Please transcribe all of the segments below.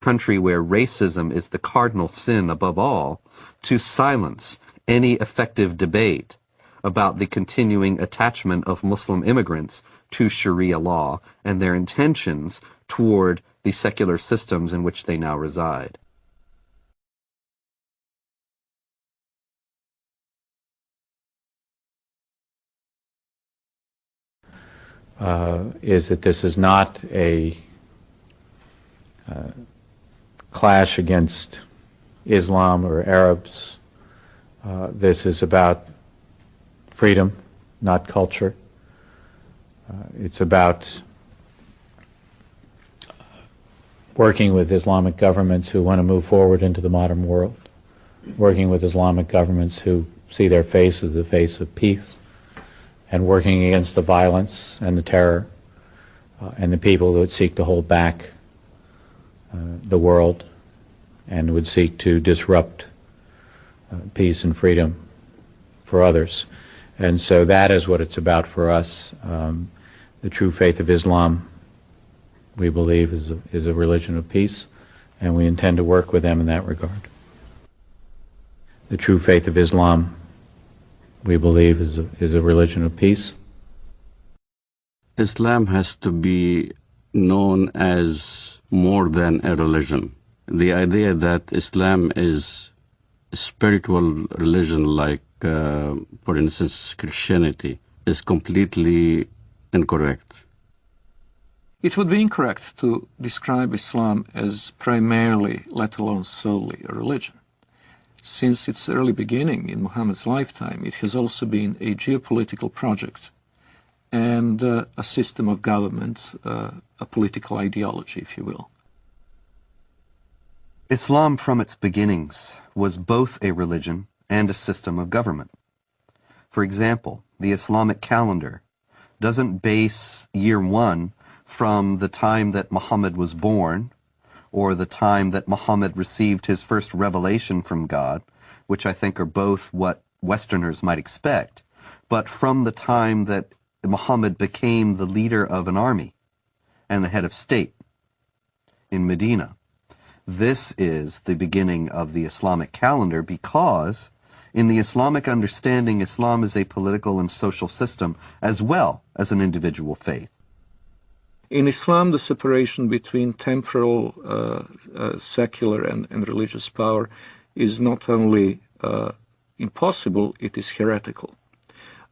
country where racism is the cardinal sin above all, to silence any effective debate about the continuing attachment of Muslim immigrants to Sharia law and their intentions toward the secular systems in which they now reside. Is that this is not a clash against Islam or Arabs. This is about freedom, not culture. It's about working with Islamic governments who want to move forward into the modern world, working with Islamic governments who see their face as the face of peace, and working against the violence and the terror and the people that would seek to hold back the world and would seek to disrupt peace and freedom for others. And so that is what it's about for us. The true faith of Islam, we believe, is a religion of peace, and we intend to work with them in that regard. The true faith of Islam, we believe, is a religion of peace. Islam has to be known as more than a religion. The idea that Islam is a spiritual religion like, for instance, Christianity, is completely incorrect. It would be incorrect to describe Islam as primarily, let alone solely, a religion. Since its early beginning in Muhammad's lifetime, it has also been a geopolitical project and a system of government, a political ideology, if you will. Islam from its beginnings was both a religion and a system of government. For example, the Islamic calendar doesn't base year one from the time that Muhammad was born or the time that Muhammad received his first revelation from God, which I think are both what Westerners might expect, but from the time that Muhammad became the leader of an army and the head of state in Medina. This is the beginning of the Islamic calendar because in the Islamic understanding, Islam is a political and social system as well as an individual faith. In Islam, the separation between temporal, secular, and religious power is not only impossible, it is heretical.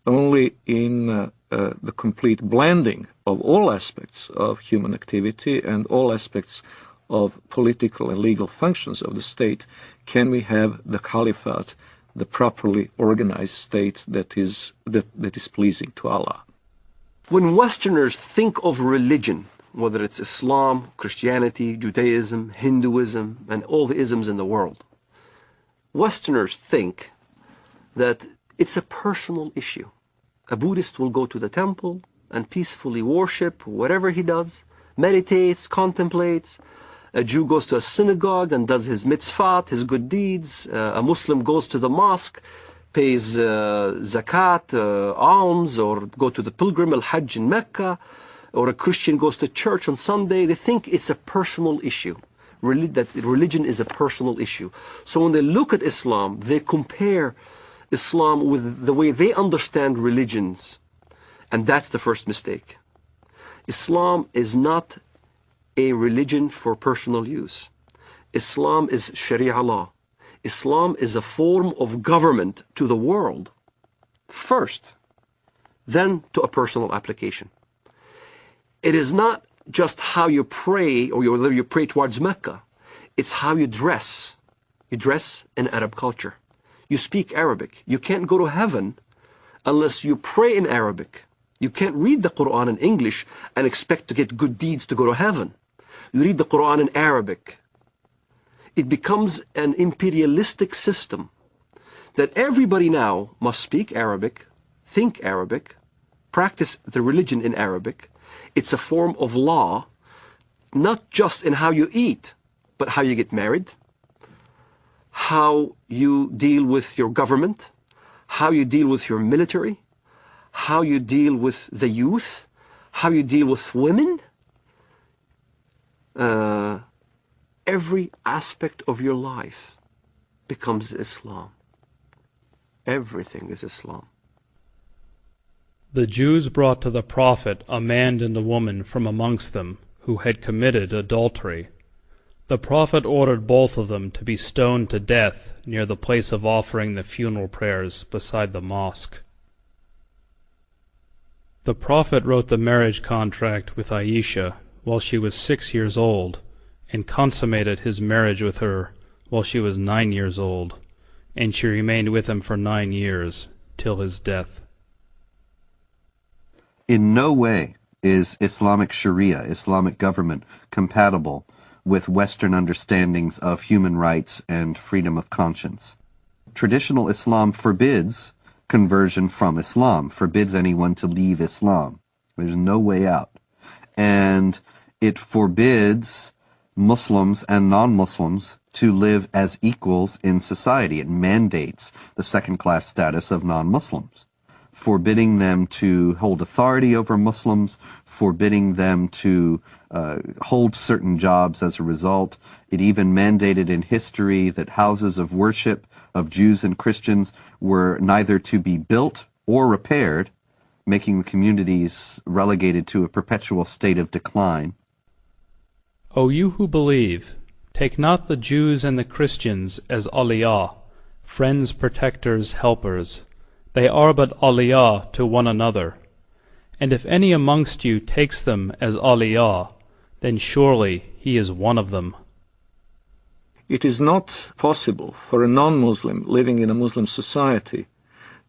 Only in the complete blending of all aspects of human activity and all aspects of political and legal functions of the state can we have the caliphate, the properly organized state that is pleasing to Allah. When Westerners think of religion, whether it's Islam, Christianity, Judaism, Hinduism, and all the isms in the world, Westerners think that it's a personal issue. A Buddhist will go to the temple and peacefully worship whatever he does, meditates, contemplates. A Jew goes to a synagogue and does his mitzvot, his good deeds. A Muslim goes to the mosque, pays zakat, alms, or go to the pilgrim, al-Hajj in Mecca, or a Christian goes to church on Sunday. They think it's a personal issue, that religion is a personal issue. So when they look at Islam, they compare Islam with the way they understand religions. And that's the first mistake. Islam is not a religion for personal use. Islam is Sharia law. Islam is a form of government to the world first, then to a personal application. It is not just how you pray or whether you pray towards Mecca. It's how you dress. You dress in Arab culture. You speak Arabic. You can't go to heaven unless you pray in Arabic. You can't read the Quran in English and expect to get good deeds to go to heaven. You read the Quran in Arabic. It becomes an imperialistic system that everybody now must speak Arabic, think Arabic, practice the religion in Arabic. It's a form of law, not just in how you eat, but how you get married, how you deal with your government, how you deal with your military, how you deal with the youth, how you deal with women. every aspect of your life becomes Islam. Everything is Islam. The Jews brought to the Prophet a man and a woman from amongst them who had committed adultery. The Prophet ordered both of them to be stoned to death near the place of offering the funeral prayers beside the mosque. The Prophet wrote the marriage contract with Aisha while she was 6 years old, and consummated his marriage with her while she was 9 years old, and she remained with him for 9 years, till his death. In no way is Islamic Sharia, Islamic government, compatible with Western understandings of human rights and freedom of conscience. Traditional Islam forbids conversion from Islam, forbids anyone to leave Islam. There's no way out. And it forbids Muslims and non-Muslims to live as equals in society. It mandates the second-class status of non-Muslims, forbidding them to hold authority over Muslims, forbidding them to hold certain jobs as a result. It even mandated in history that houses of worship of Jews and Christians were neither to be built or repaired, making the communities relegated to a perpetual state of decline. O you who believe, take not the Jews and the Christians as awliya, friends, protectors, helpers. They are but awliya to one another. And if any amongst you takes them as awliya, then surely he is one of them. It is not possible for a non-Muslim living in a Muslim society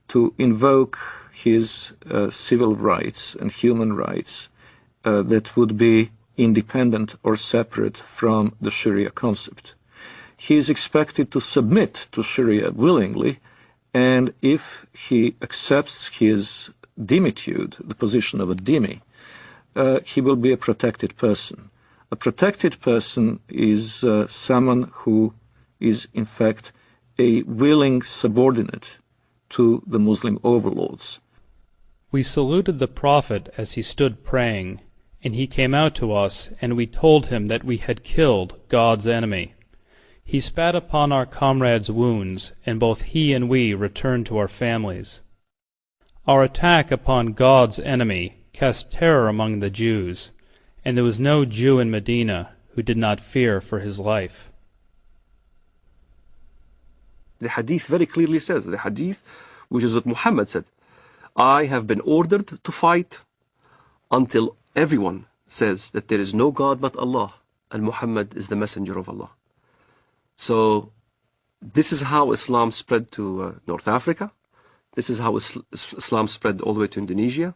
to invoke his civil rights and human rights that would be independent or separate from the Sharia concept. He is expected to submit to Sharia willingly, and if he accepts his dimitude, the position of a dhimmi, he will be a protected person. A protected person is someone who is in fact a willing subordinate to the Muslim overlords. We saluted the Prophet as he stood praying, and he came out to us, and we told him that we had killed God's enemy. He spat upon our comrades' wounds, and both he and we returned to our families. Our attack upon God's enemy cast terror among the Jews, and there was no Jew in Medina who did not fear for his life. The hadith very clearly says, the hadith, which is what Muhammad said, I have been ordered to fight until everyone says that there is no God but Allah, and Muhammad is the messenger of Allah. So this is how Islam spread to North Africa. This is how Islam spread all the way to Indonesia.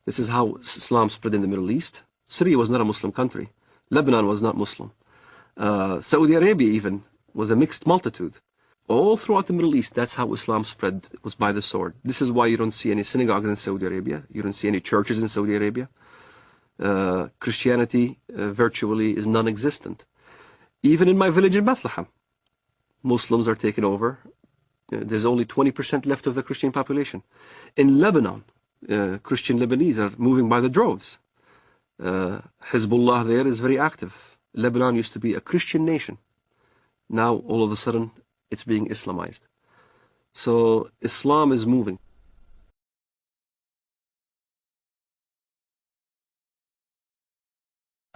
This is how Islam spread in the Middle East. Syria was not a Muslim country. Lebanon was not Muslim. Saudi Arabia even was a mixed multitude. All throughout the Middle East, that's how Islam spread, was by the sword. This is why you don't see any synagogues in Saudi Arabia. You don't see any churches in Saudi Arabia. Christianity virtually is non-existent. Even in my village in Bethlehem, Muslims are taken over. There's only 20% left of the Christian population. In Lebanon, Christian Lebanese are moving by the droves. Hezbollah there is very active. Lebanon used to be a Christian nation. Now, all of a sudden, it's being Islamized. So, Islam is moving.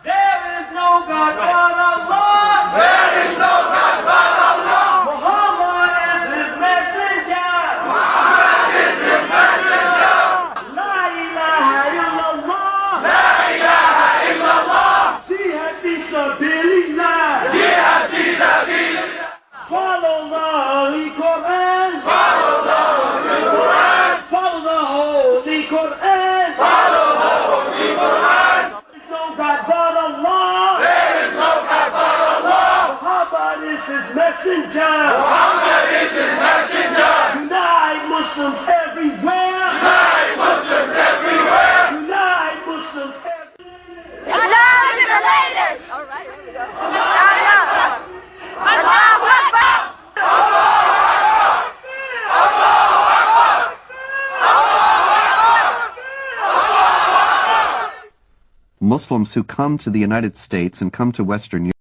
There is no God but Allah. There is no God but Allah. Muhammad is his messenger. Muhammad is his messenger. La ilaha illallah. La ilaha illallah. Jihad fi sabilillah. Jihad fi sabilillah. Follow the Holy Quran. Follow the Holy Quran. Follow the Holy Quran. Follow the Holy Quran. There is no God but Allah. There is no God but Allah. Muhammad is his messenger. Muhammad is his messenger. Unite Muslims everywhere. Unite Muslims everywhere. Unite Muslims everywhere. Islam is the latest. All right, here we go. Allah Akbar. Muslims who come to the United States and come to Western Europe